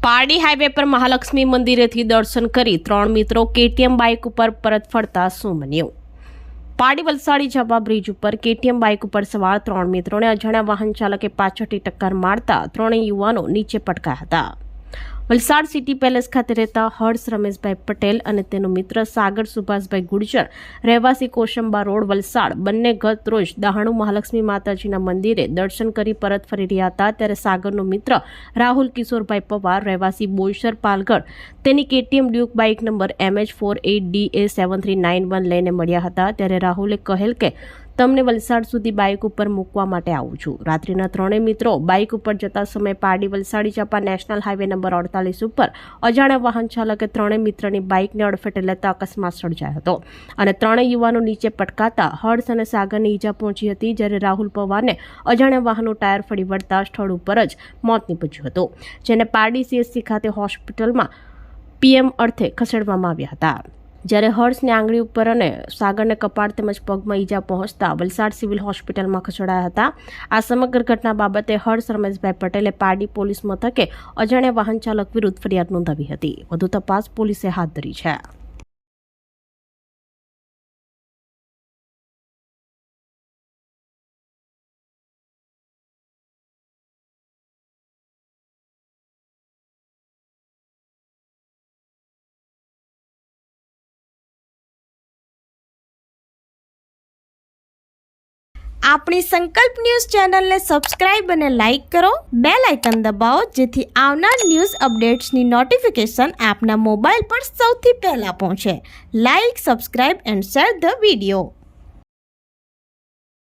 Pardi highway પર મહાલક્ષ્મી મંદિરેથી દર્શન કરી 3 મિત્રો કેટીએમ બાઇક ઉપર પરત ફરતા શું બન્યું? પારડી વલસાડી જવા બ્રિજ ઉપર કેટીએમ બાઇક ઉપર સવાર 3 મિત્રોને અજાણ્યા વાહન ચાલકે પાછળથી ટક્કર મારતા 3 યુવાનો નીચે પટકાયા હતા. વલસાડ સિટી પેલેસ ખાતે રહેતા હર્ષ રમેશભાઈ પટેલ અને તેનો મિત્ર સાગર સુભાષભાઈ ગુર્જર રહેવાસી કોશંબા રોડ વલસાડ બંને ગત રોજ દહાણુ મહાલક્ષ્મી માતાજીના મંદિરે દર્શન કરી પરત ફરી રહ્યા હતા. ત્યારે સાગરનો મિત્ર રાહુલ કિશોરભાઈ પવાર રહેવાસી બોઈસર પાલગઢ તેની KTM Duke bike number MH48DA7391 લઈને મળ્યા હતા. ત્યારે રાહુલે કહેલ કે તમને વલસાડ સુધી બાઇક ઉપર મૂકવા માટે આવું છું. રાત્રિના 3 મિત્રો બાઇક ઉપર જતા સમયે પારડી વલસાડી જપા નેશનલ હાઈવે નંબર 48 ઉપર અજાણ્યા વાહન ચાલકે 3 મિત્રની બાઇકને અડફેટે લેતા અકસ્માત સર્જાયો હતો અને 3 યુવાનો નીચે પટકાતા હર્ષ અને સાગરને ઈજા પહોંચી હતી. જ્યારે રાહુલ પવારને અજાણ્યા વાહનનું ટાયર ફરી વળતા સ્થળ ઉપર જ મોત નીપજ્યું હતું, જેને પારડી CSC ખાતે હોસ્પિટલમાં PM અર્થે ખસેડવામાં આવ્યા હતા. જ્યારે હર્ષની આંગળી ઉપર અને સાગરને કપાળ તેમજ પગમાં ઈજા પહોંચતા વલસાડ સિવિલ હોસ્પિટલમાં ખસેડાયા હતા. આ સમગ્ર ઘટના બાબતે હર્ષ રમેશભાઈ પટેલે પારડી પોલીસ મથકે અજાણ્યા વાહન ચાલક વિરુદ્ધ ફરિયાદ નોંધાવી હતી. વધુ તપાસ પોલીસે હાથ ધરી છે. આપણી સંકલ્પ ન્યૂઝ ચેનલને સબસ્ક્રાઇબ અને લાઇક કરો, બેલ આઇકન દબાવો જેથી આવનાર ન્યૂઝ અપડેટ્સની નોટિફિકેશન આપના મોબાઈલ પર સૌથી પહેલા પહોંચે. Like, subscribe and share the video.